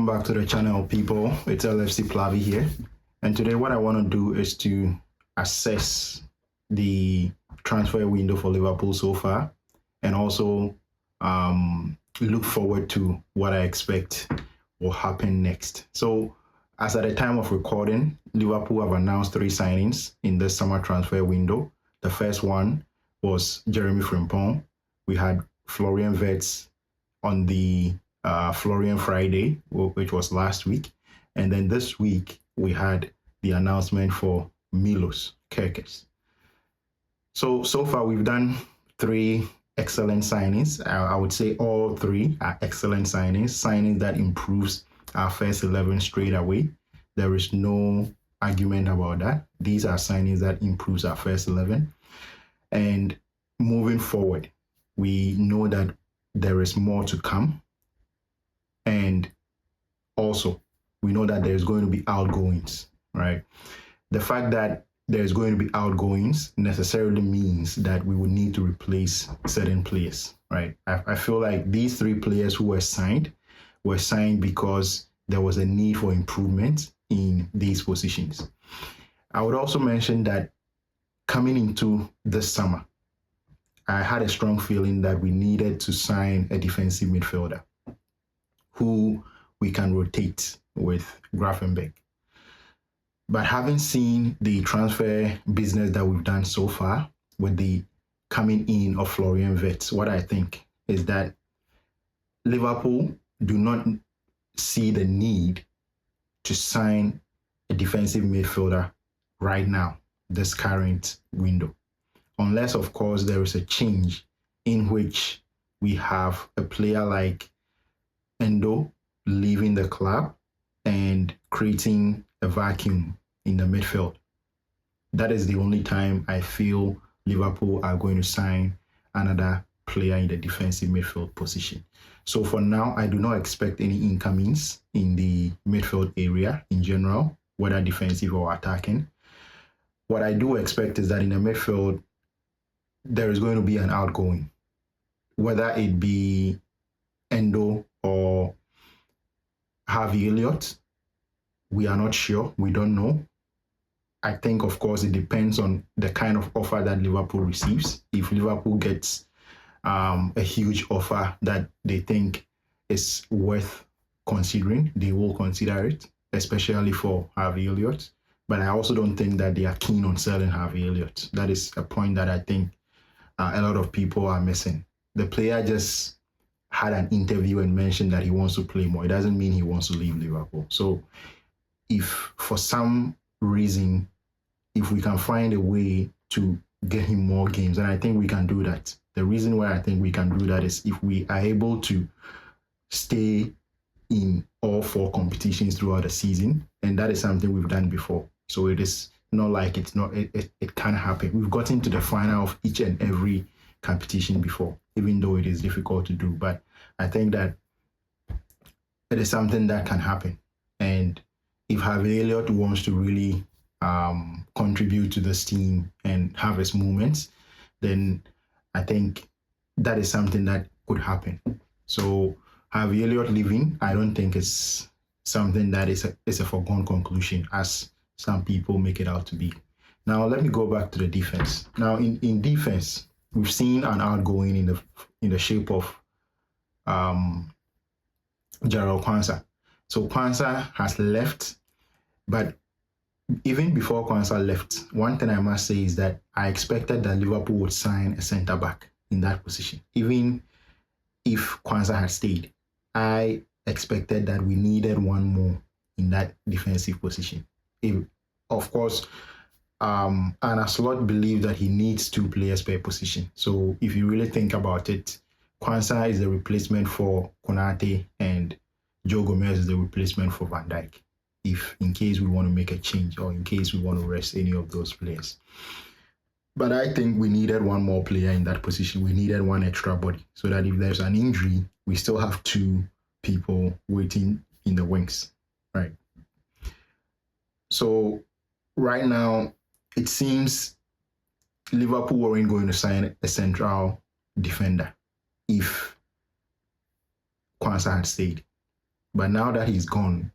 Welcome back to the channel, people. It's LFC Plavi here. And today what I want to do is to assess the transfer window for Liverpool so far and also look forward to what I expect will happen next. So as at the time of recording, Liverpool have announced 3 signings in this summer transfer window. The first one was Jeremy Frimpong. We had Florian Wirtz on the Florian Friday, which was last week. And then this week, we had the announcement for Milos Kerkez. So far, we've done 3 excellent signings. I would say all 3 are excellent signings that improves our first 11 straight away. There is no argument about that. These are signings that improves our first 11. And moving forward, we know that there is more to come. And also, we know that there's going to be outgoings, right? The fact that there's going to be outgoings necessarily means that we will need to replace certain players, right? I feel like these 3 players who were signed because there was a need for improvement in these positions. I would also mention that coming into this summer, I had a strong feeling that we needed to sign a defensive midfielder who we can rotate with Grafenberg. But having seen the transfer business that we've done so far with the coming in of Florian Wirtz, what I think is that Liverpool do not see the need to sign a defensive midfielder right now, this current window. Unless, of course, there is a change in which we have a player like Endo leaving the club and creating a vacuum in the midfield. That is the only time I feel Liverpool are going to sign another player in the defensive midfield position. So for now, I do not expect any incomings in the midfield area in general, whether defensive or attacking. What I do expect is that in the midfield, there is going to be an outgoing, whether it be Endo or Harvey Elliott. We are not sure. We don't know. I think, of course, it depends on the kind of offer that Liverpool receives. If Liverpool gets a huge offer that they think is worth considering, they will consider it, especially for Harvey Elliott. But I also don't think that they are keen on selling Harvey Elliott. That is a point that I think a lot of people are missing. The player just had an interview and mentioned that he wants to play more. It doesn't mean he wants to leave Liverpool. So if for some reason, if we can find a way to get him more games, and I think we can do that. The reason why I think we can do that is if we are able to stay in all 4 competitions throughout the season, and that is something we've done before. So it is not like it can happen. We've gotten to the final of each and every competition before, even though it is difficult to do. But I think that it is something that can happen. And if Harvey Elliott wants to really contribute to this team and have his moments, then I think that is something that could happen. So Harvey Elliott leaving, I don't think it's something that is a foregone conclusion, as some people make it out to be. Now let me go back to the defense. Now in defense, we've seen an outgoing in the shape of Jarrell Quansah. So Quansah has left, but even before Quansah left, one thing I must say is that I expected that Liverpool would sign a centre-back in that position. Even if Quansah had stayed, I expected that we needed one more in that defensive position. Of course, Arne Slot believed that he needs 2 players per position. So if you really think about it, Quansah is the replacement for Konate and Joe Gomez is the replacement for Van Dijk, if in case we want to make a change or in case we want to rest any of those players. But I think we needed one more player in that position. We needed one extra body so that if there's an injury, we still have 2 people waiting in the wings, right? So right now, it seems Liverpool weren't going to sign a central defender if Quansah had stayed. But now that he's gone,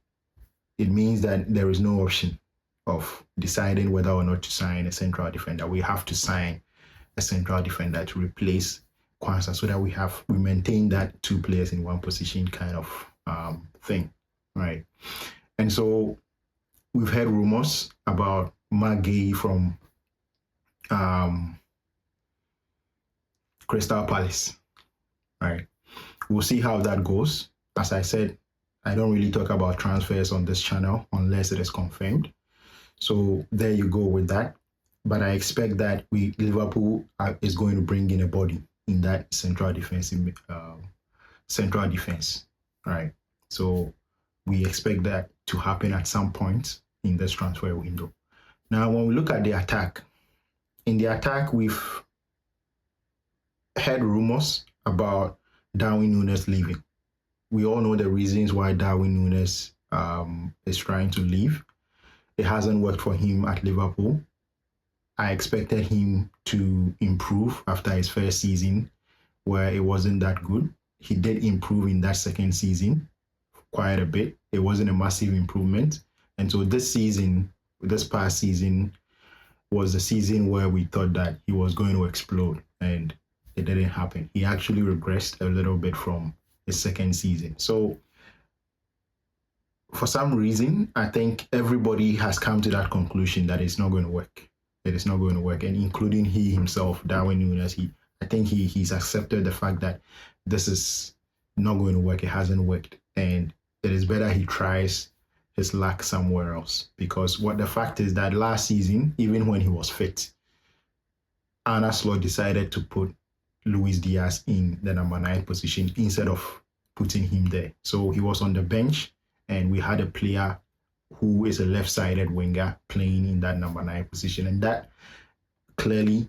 it means that there is no option of deciding whether or not to sign a central defender. We have to sign a central defender to replace Kwanzaa so that we maintain that two players in one position kind of thing, right? And so we've heard rumors about Mark Gay from Crystal Palace, right? We'll see how that goes. As I said, I don't really talk about transfers on this channel unless it is confirmed. So there you go with that. But I expect that Liverpool is going to bring in a body in that central defense, right? So we expect that to happen at some point in this transfer window. Now, when we look at the attack, in the attack, we've heard rumors about Darwin Núñez leaving. We all know the reasons why Darwin Núñez is trying to leave. It hasn't worked for him at Liverpool. I expected him to improve after his first season, where it wasn't that good. He did improve in that second season quite a bit. It wasn't a massive improvement. And so this past season, was the season where we thought that he was going to explode, and it didn't happen. He actually regressed a little bit from his second season. So for some reason, I think everybody has come to that conclusion that it's not going to work. It is not going to work, and including he himself, Darwin Núñez. I think he's accepted the fact that this is not going to work. It hasn't worked, and it is better he tries his luck somewhere else. Because what the fact is that last season, even when he was fit, Arne Slot decided to put Luis Diaz in the number 9 position instead of putting him there. So he was on the bench, and we had a player who is a left-sided winger playing in that number 9 position. And that clearly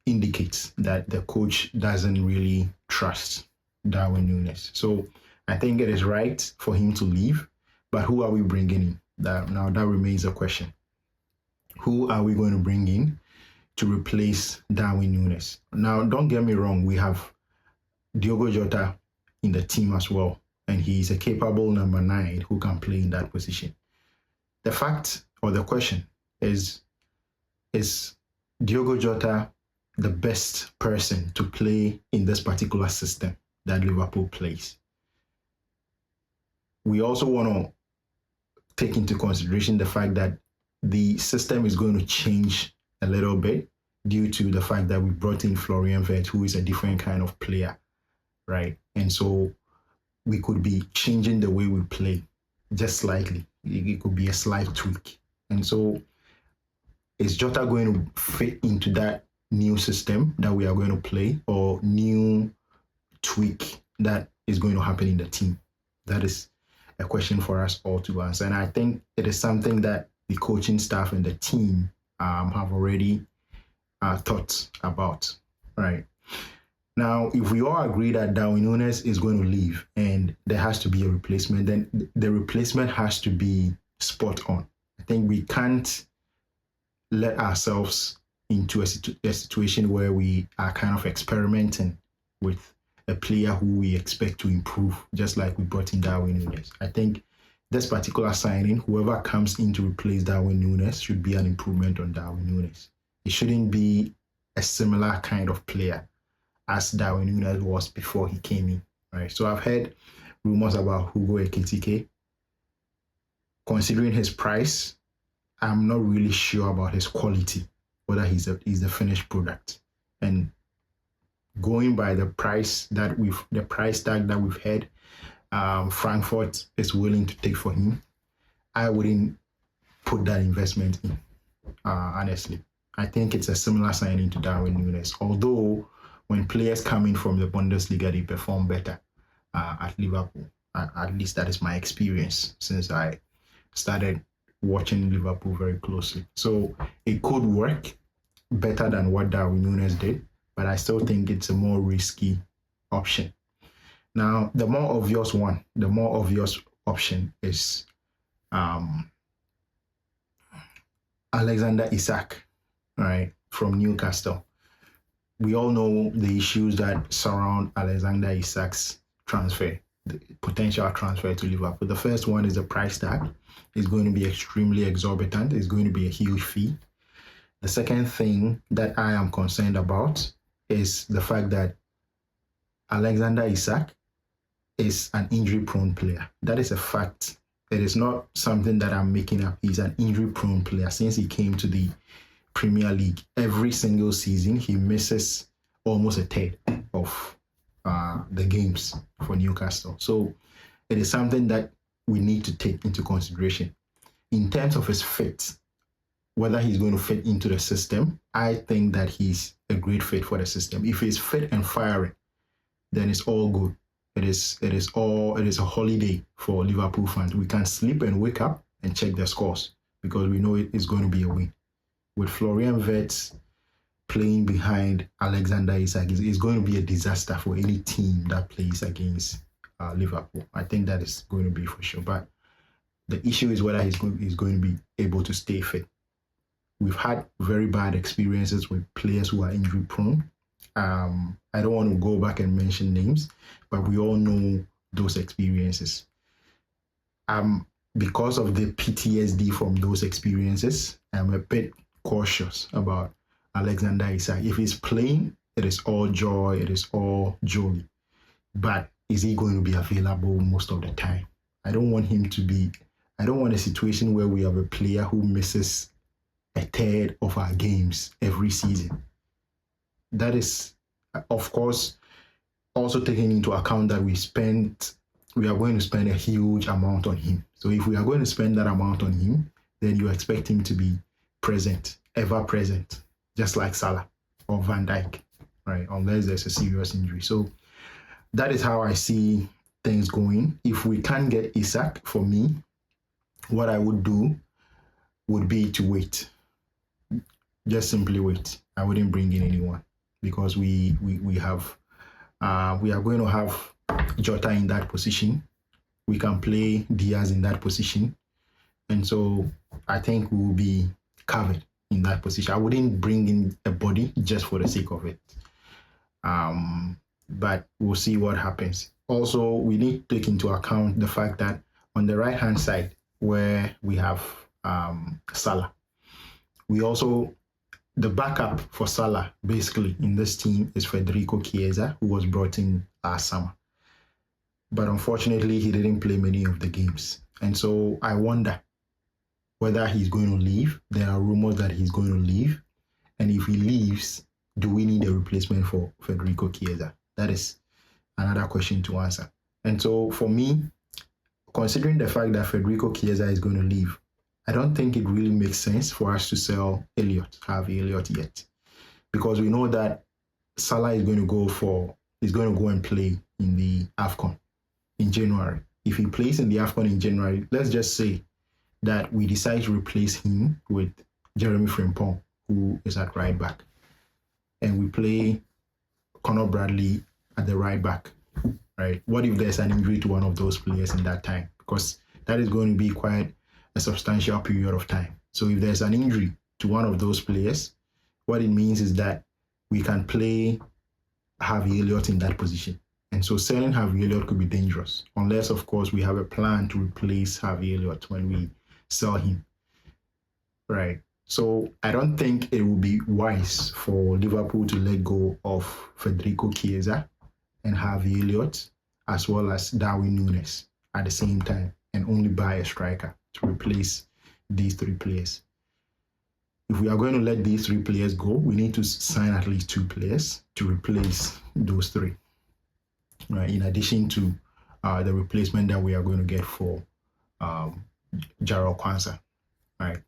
indicates that the coach doesn't really trust Darwin Núñez. So I think it is right for him to leave. But who are we bringing in? That remains a question. Who are we going to bring in to replace Darwin Núñez? Now, don't get me wrong. We have Diogo Jota in the team as well, and he is a capable number 9 who can play in that position. The fact or the question is Diogo Jota the best person to play in this particular system that Liverpool plays? We also want to take into consideration the fact that the system is going to change a little bit due to the fact that we brought in Florian Wirtz, who is a different kind of player, right? And so we could be changing the way we play just slightly. It could be a slight tweak. And so is Jota going to fit into that new system that we are going to play, or new tweak that is going to happen in the team? That is a question for us all to answer. And I think it is something that the coaching staff and the team have already thought about, right? Now, if we all agree that Darwin Núñez is going to leave and there has to be a replacement, then the replacement has to be spot on. I think we can't let ourselves into a situation where we are kind of experimenting with a player who we expect to improve, just like we brought in Darwin Núñez. I think this particular signing, whoever comes in to replace Darwin Núñez, should be an improvement on Darwin Núñez. It shouldn't be a similar kind of player as Darwin Núñez was before he came in, right? So I've heard rumors about Hugo Ekitike. Considering his price, I'm not really sure about his quality, whether he's the finished product. And going by the price tag that we've had, Frankfurt is willing to take for him, I wouldn't put that investment in, honestly. I think it's a similar signing to Darwin Núñez, although when players come in from the Bundesliga, they perform better at Liverpool. At least that is my experience since I started watching Liverpool very closely. So it could work better than what Darwin Núñez did, but I still think it's a more risky option. Now, the more obvious option is Alexander Isak, right, from Newcastle. We all know the issues that surround Alexander Isak's transfer. the potential transfer to Liverpool. The first one is the price tag. It's going to be extremely exorbitant. It's going to be a huge fee. The second thing that I am concerned about is the fact that Alexander Isak is an injury-prone player. That is a fact. It is not something that I'm making up. He's an injury-prone player. Since he came to the Premier League, every single season he misses almost a third of the games for Newcastle. So it is something that we need to take into consideration. In terms of his fit, whether he's going to fit into the system, I think that he's a great fit for the system. If he's fit and firing, then it's all good. It is a holiday for Liverpool fans. We can sleep and wake up and check the scores because we know it is going to be a win. With Florian Wirtz playing behind Alexander Isak, it's going to be a disaster for any team that plays against Liverpool. I think that is going to be for sure. But the issue is whether he's going to be able to stay fit. We've had very bad experiences with players who are injury prone. I don't want to go back and mention names, but we all know those experiences. Because of the PTSD from those experiences, I'm a bit cautious about Alexander Isak. If he's playing, it is all joy, it is all jolly. But is he going to be available most of the time? I don't want a situation where we have a player who misses a third of our games every season. That is, of course, also taking into account that we are going to spend a huge amount on him. So if we are going to spend that amount on him, then you expect him to be present, ever present, just like Salah or Van Dijk, right? Unless there's a serious injury. So that is how I see things going. If we can't get Isak, for me, what I would do would be to wait. Just simply wait. I wouldn't bring in anyone because we are going to have Jota in that position. We can play Diaz in that position. And so I think we will be covered in that position. I wouldn't bring in a body just for the sake of it. But we'll see what happens. Also, we need to take into account the fact that on the right-hand side, where we have Salah, the backup for Salah, basically, in this team is Federico Chiesa, who was brought in last summer. But unfortunately, he didn't play many of the games. And so I wonder whether he's going to leave. There are rumors that he's going to leave. And if he leaves, do we need a replacement for Federico Chiesa? That is another question to answer. And so for me, considering the fact that Federico Chiesa is going to leave, I don't think it really makes sense for us to sell Harvey Elliott yet. Because we know that Salah is going to go and play in the AFCON in January. If he plays in the AFCON in January, let's just say that we decide to replace him with Jeremy Frimpong, who is at right back. And we play Conor Bradley at the right back, right? What if there's an injury to one of those players in that time? Because that is going to be quite a substantial period of time. So if there's an injury to one of those players, what it means is that we can play Harvey Elliott in that position. And so selling Harvey Elliott could be dangerous, unless, of course, we have a plan to replace Harvey Elliott when we sell him, right? So I don't think it will be wise for Liverpool to let go of Federico Chiesa and Harvey Elliott, as well as Darwin Núñez at the same time, and only buy a striker to replace these three players. If we are going to let these three players go, we need to sign at least two players to replace those three, right? In addition to the replacement that we are going to get for Jarrell Kwanzaa, right?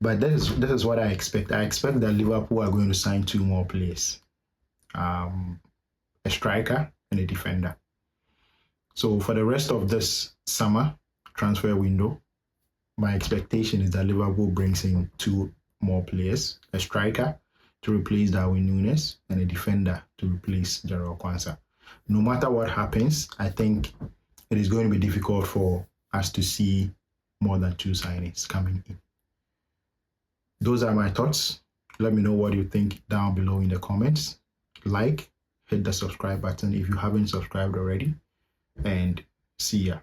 But this is what I expect. I expect that Liverpool are going to sign two more players, a striker and a defender. So for the rest of this summer transfer window, my expectation is that Liverpool brings in two more players, a striker to replace Darwin Núñez and a defender to replace Jarrell Kwanzaa. No matter what happens, I think it is going to be difficult for us to see more than two signings coming in. Those are my thoughts. Let me know what you think down below in the comments. Hit the subscribe button if you haven't subscribed already. And See ya.